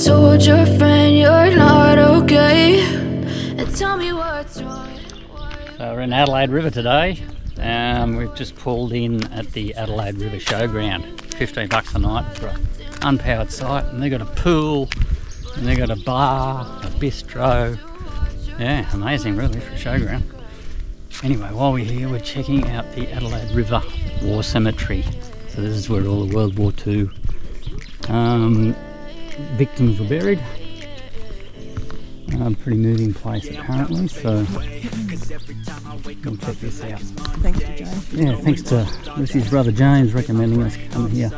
told your friend you're not okay, and tell me what's wrong. So we're in Adelaide River today. We've just pulled in at the Adelaide River Showground. $15 a night for an unpowered site, and they've got a pool, and they've got a bar, a bistro. Yeah, amazing really for a showground. Anyway, while we're here, we're checking out the Adelaide River War Cemetery. So this is where all the World War II victims were buried. Pretty moving place apparently, so we'll check this out. Thank you, James. Yeah, thanks to Lucy's brother James recommending us come here.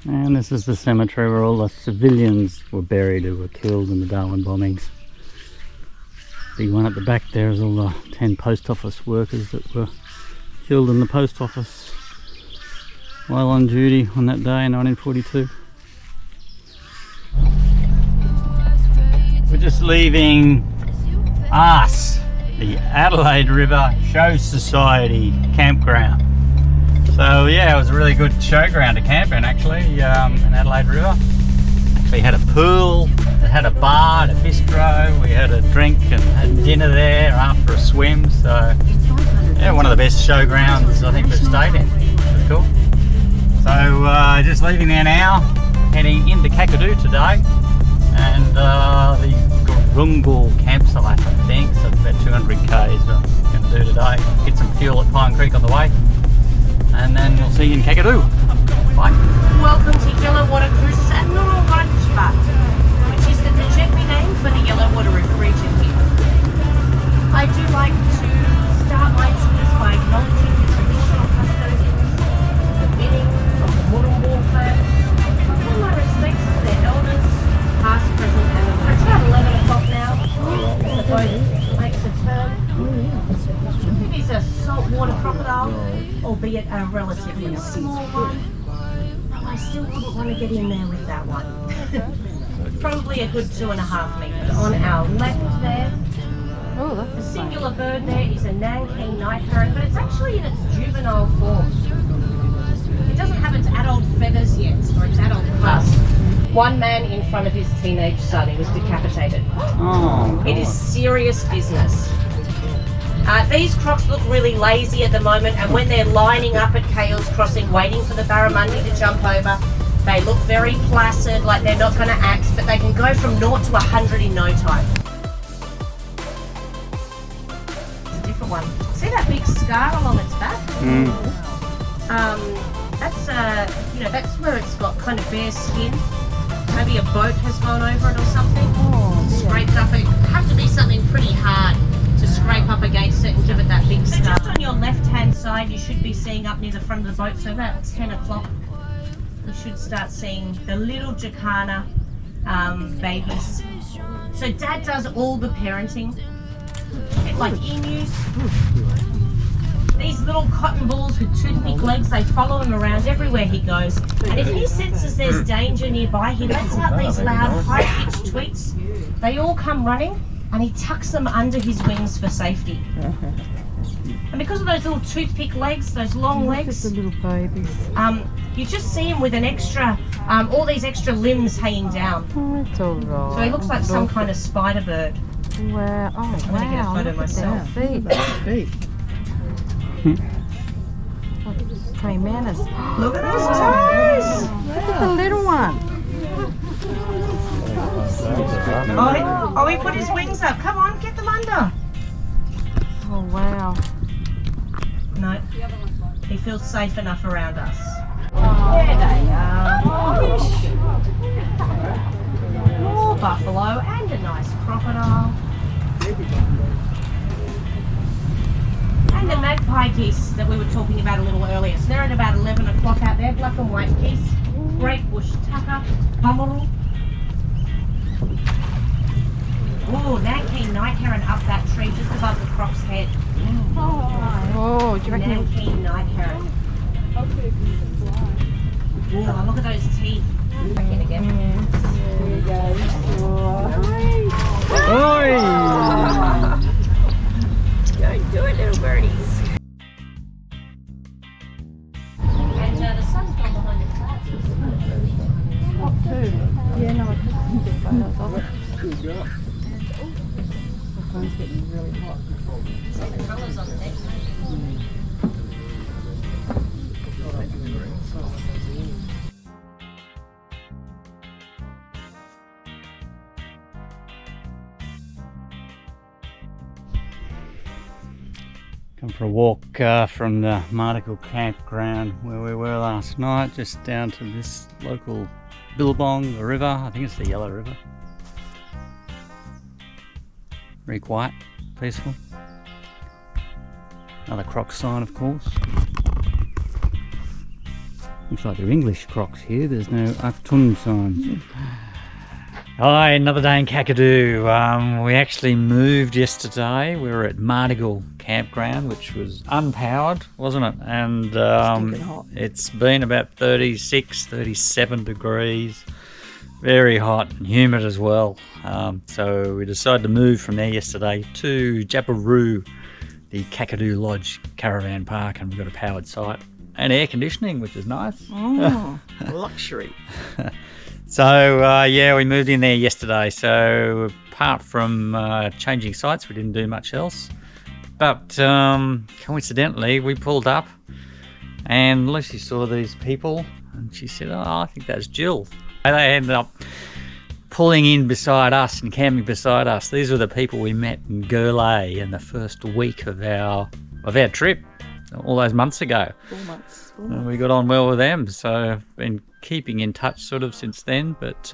And this is the cemetery where all the civilians were buried who were killed in the Darwin bombings. Big one at the back there is all the 10 post office workers that were killed in the post office while on duty on that day in 1942. We're just leaving us, the Adelaide River Show Society campground. So yeah, it was a really good showground to camp in actually, in Adelaide River. We had a pool, it had a bar, a bistro, we had a drink and had dinner there after a swim. So yeah, one of the best showgrounds I think we've stayed in, which was cool. So just leaving there now, heading into Kakadu today, and the Gurungal campsite I think, so it's about 200 k's we're going to do today. Get some fuel at Pine Creek on the way. And then we'll see you in Kakadu. Bye. Welcome to Yellowwater Cruises at Nurulrunchba, which is the Tajikmi name for the Yellowwater region here. I do like to start my tours by acknowledging the traditional custodians, the bidding of the Murrumbul clan, and my respects to their elders, past, present, and emerging. It's about 11 o'clock now. The boat makes a turn. It is a saltwater crocodile, albeit a relatively small one. I still wouldn't want to get in there with that one. Probably a good 2.5 meters. On our left there, the singular bird there is a Nanking night heron, but it's actually in its juvenile form. It doesn't have its adult feathers yet, or its adult crest. One man in front of his teenage son, he was decapitated. Oh, it is serious business. These crocs look really lazy at the moment, and when they're lining up at Kales Crossing waiting for the barramundi to jump over, they look very placid, like they're not going to act, but they can go from 0 to 100 in no time. It's a different one. See that big scar along its back? That's where it's got kind of bare skin. Maybe a boat has gone over it or something. Scraped up. It would have to be something pretty hard to scrape up against it and give it that big scar. So just on your left hand side you should be seeing up near the front of the boat, so about 10 o'clock you should start seeing the little Jacana babies. So Dad does all the parenting, a bit like emus. These little cotton balls with toothpick legs, they follow him around everywhere he goes, and if he senses there's danger nearby he lets out these loud high-pitched tweets. They all come running and he tucks them under his wings for safety. And because of those little toothpick legs, those long legs, the little babies. You just see him with an extra, all these extra limbs hanging down. Oh, it's all right. So he looks like some kind of spider bird. Wow! Oh, I'm going to get a photo myself. Feet. Hey, Manus. Look at those toes! Look at the little one. Oh, he put his wings up. Come on, get them under. Oh, wow. No, he feels safe enough around us. There they are. Oh, buffalo and a nice crocodile. And the magpie geese that we were talking about a little earlier. So they're at about 11 o'clock out there, black and white geese. Great bush tucker, bummerel. Oh, Nanking night heron up that tree just above the Crocs head. Oh, do you reckon? Nanking night heron. Oh, look at those teeth. Back in again. There you go. Oi! Don't do it, little birdies. And the sun's gone behind the clouds. What too? Yeah, no, I couldn't get photos of it. The phone's getting really hot. See the colours on the neck. Come for a walk from the Mardigal campground where we were last night, just down to this local billabong, the river. I think it's the Yellow River. Very quiet, peaceful. Another Crocs sign, of course. Looks like they're English Crocs here. There's no Aktun signs. Hi, another day in Kakadu. We actually moved yesterday. We were at Mardigal campground, which was unpowered, wasn't it? And it's been about 36, 37 degrees. Very hot and humid as well. So we decided to move from there yesterday to Jabiru, the Kakadu Lodge caravan park, and we've got a powered site and air conditioning, which is nice. Oh, luxury. So yeah, we moved in there yesterday. So apart from changing sites, we didn't do much else. But coincidentally, we pulled up and Lucy saw these people and she said, "Oh, I think that's Jill." And they ended up pulling in beside us and camping beside us. These were the people we met in Gurley in the first week of our trip all those months ago. 4 months. And we got on well with them, so I've been keeping in touch sort of since then. But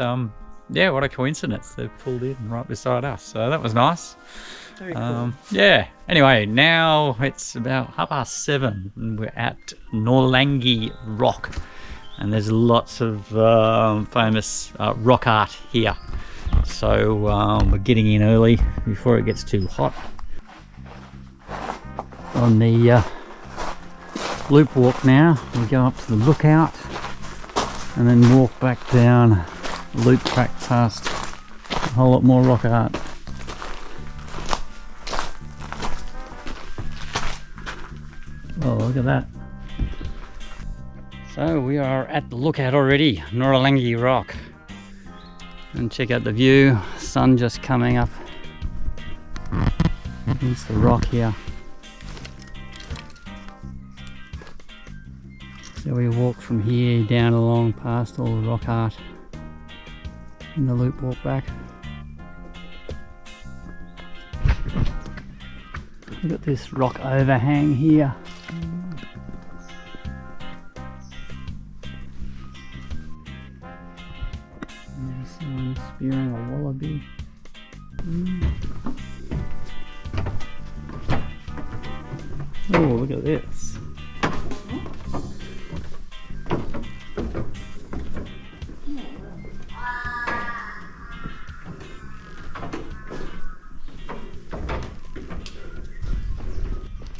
yeah, what a coincidence, they pulled in right beside us, so that was nice. Very cool. Yeah, anyway, now it's about 7:30 and we're at Norlangi Rock, and there's lots of famous rock art here, so we're getting in early before it gets too hot. On the loop walk now, we go up to the lookout and then walk back down the loop track past a whole lot more rock art. Oh, look at that. So we are at the lookout already, Norlangi Rock. And check out the view, sun just coming up. It's the rock here. So we walk from here down along past all the rock art and the loop walk back. Look at this rock overhang here. There's someone spearing a wallaby. Oh, look at this.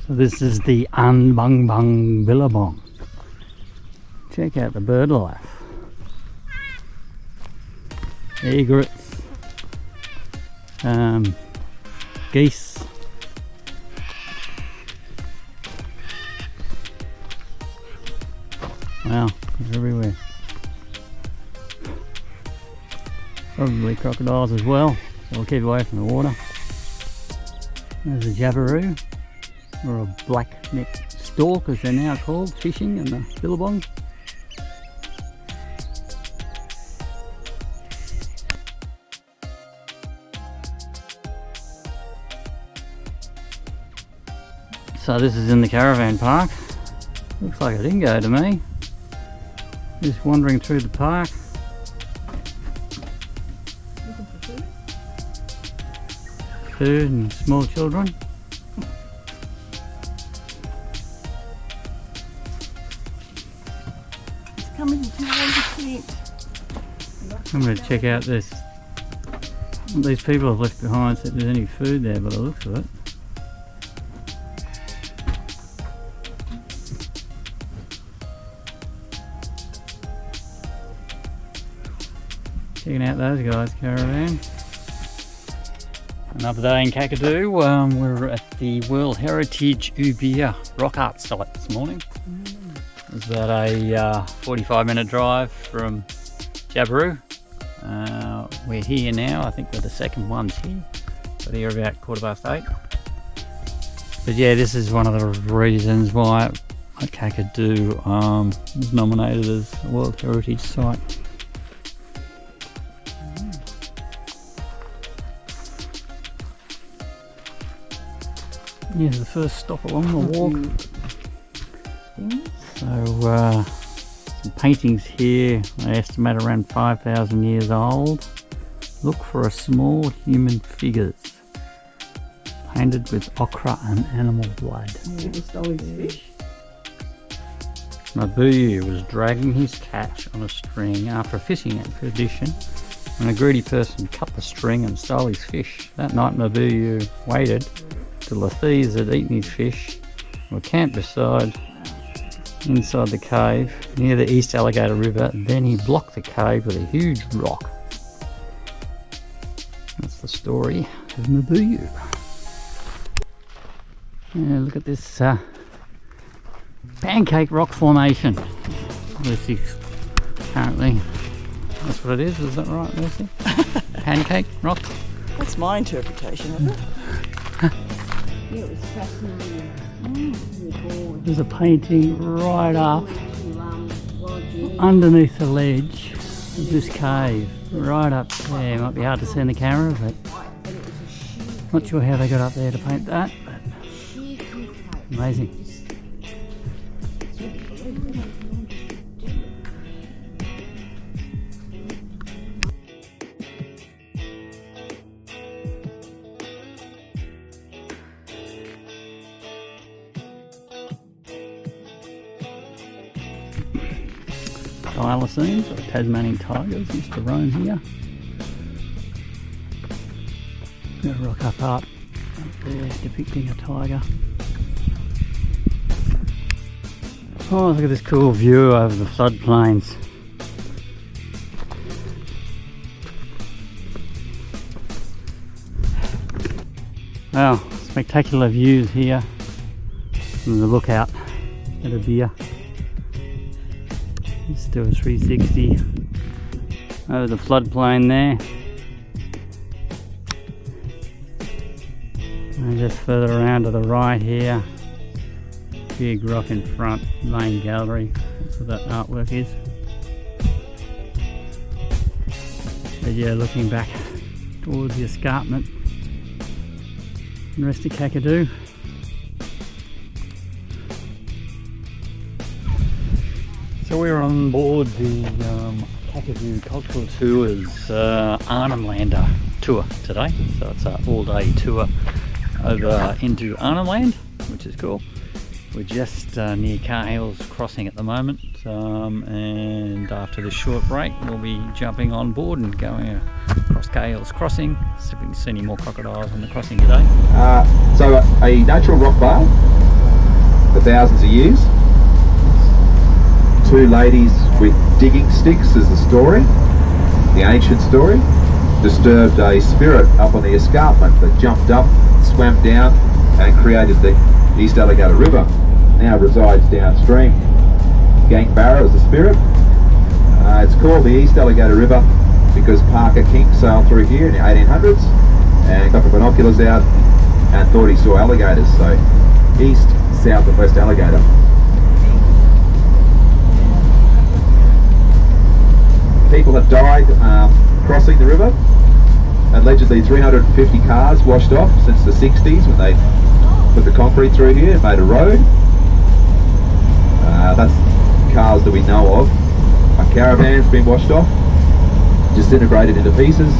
So this is the Anbangbang Billabong. Check out the bird life. Egrets, geese, wow, they're everywhere. Probably crocodiles as well, so we'll keep away from the water. There's a jabiru, or a black-necked stork as they're now called, fishing in the billabong. So this is in the caravan park. Looks like a dingo to me. Just wandering through the park. Looking for food and small children. It's coming to 1%. I'm going to check out this. What these people have left behind, see if there's any food there by the looks of it. Checking out those guys' caravan. Another day in Kakadu. We're at the World Heritage Ubia Rock Art site this morning. It's about a 45-minute drive from Jabiru. We're here now. I think we're the second ones here. Got here about 8:15. But yeah, this is one of the reasons why Kakadu was nominated as a World Heritage Site. Yeah, the first stop along the walk. So some paintings here, I estimate around 5,000 years old. Look for a small human figures painted with ochre and animal blood. Mabuyu was dragging his catch on a string after a fishing expedition when a greedy person cut the string and stole his fish. That night Mabuyu waited till the thieves had eaten his fish, were camped inside the cave near the East Alligator River. Then he blocked the cave with a huge rock. That's the story of Mabuyu. Yeah, look at this pancake rock formation. This is apparently, that's what it is that right, Lucy? Pancake rock? That's my interpretation of it. Yeah, it was fascinating. There's a painting right up underneath the ledge of this cave, right up there. Might be hard to see in the camera, but not sure how they got up there to paint that, but amazing. Thylacines, or Tasmanian tigers, used to roam here. Got a rock art up there depicting a tiger. Oh, look at this cool view over the floodplains. Wow, spectacular views here from the lookout at Ubia. Just do a 360 over the floodplain there. And just further around to the right here, big rock in front, main gallery. That's what that artwork is. But yeah, looking back towards the escarpment and rest of Kakadu. So we're on board the Kakadu Cultural Tours Arnhem-Lander tour today. So it's an all-day tour over into Arnhem-Land, which is cool. We're just near Car Hills Crossing at the moment, and after this short break we'll be jumping on board and going across Car Hills Crossing, see if we can see any more crocodiles on the crossing today. So a natural rock bar for thousands of years. Two ladies with digging sticks is the story, the ancient story. Disturbed a spirit up on the escarpment that jumped up, swam down and created the East Alligator River. Now resides downstream. Gangbarra is the spirit. It's called the East Alligator River because Parker King sailed through here in the 1800s and got the binoculars out and thought he saw alligators. So East, South and West Alligator. People have died crossing the river. Allegedly 350 cars washed off since the 60s when they put the concrete through here and made a road. That's cars that we know of. A caravan's been washed off, disintegrated into pieces.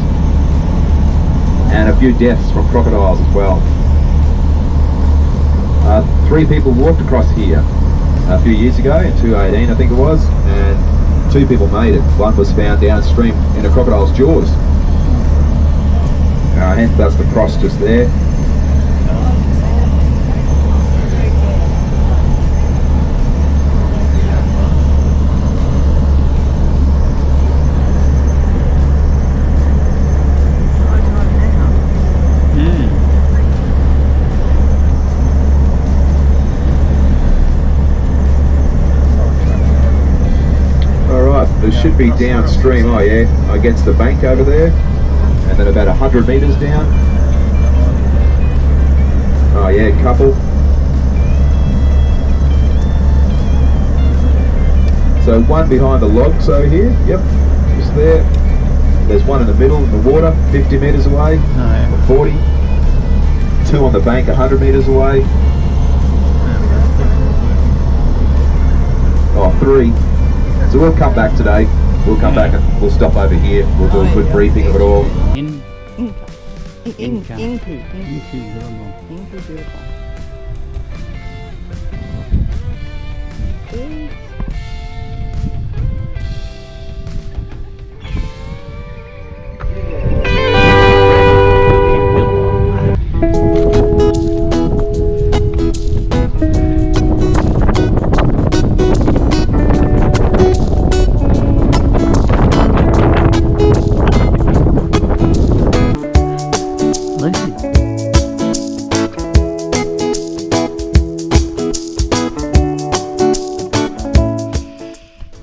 and a few deaths from crocodiles as well. 3 people walked across here a few years ago, in 2018 I think it was, and 2 people made it. One was found downstream in a crocodile's jaws. Hence that's the cross just there. It should be downstream, oh yeah, against the bank over there, and then about 100 metres down. Oh yeah, couple. So one behind the logs over here, yep, just there. There's one in the middle in the water, 50 metres away, or 40. 2 on the bank, 100 metres away. Oh, 3. So we'll come back today. We'll come back and we'll stop over here. We'll do a quick briefing of it all.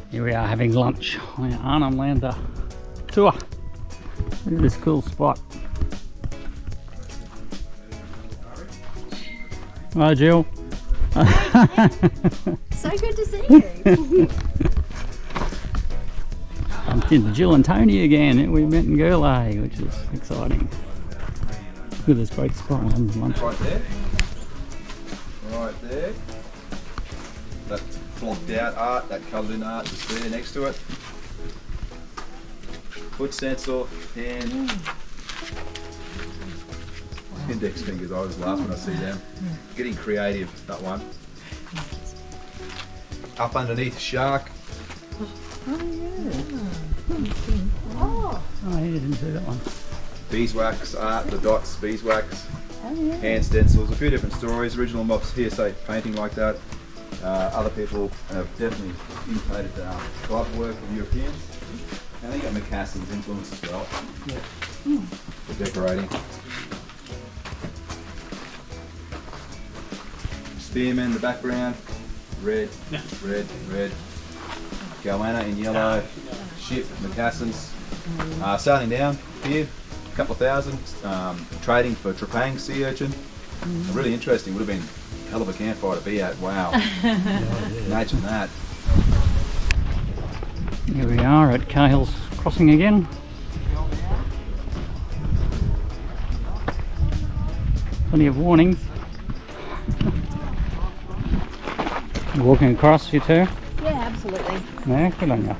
Here we are having lunch on the Arnhem Lander tour. Look at this cool spot. Hi Jill. So good to see you. Bumped into Jill and Tony again. We met in Gurley, which is exciting. Look at this great spot on lunch. Right there. Right there. That blocked out art, that coloured in art just there next to it. Foot stencil, hand. Index fingers, I always laugh when I see them. Getting creative, that one. Up underneath shark. Oh, you didn't see that one. Beeswax art, the dots, beeswax. Hand stencils, a few different stories. Original mops here say painting like that. Other people have definitely imitated glove work of Europeans. And they got McCasson's influence as well. Yeah. For decorating. Spearman in the background. Red, red, red. Goanna in yellow. Ship, McCasson's. Sailing down here, a couple of thousand. Trading for Trepang sea urchin. Really interesting. Would have been a hell of a campfire to be at. Wow. Imagine that. Here we are at Cahill's Crossing again. Plenty of warnings. Walking across, you two? Yeah, absolutely. Yeah, good on you.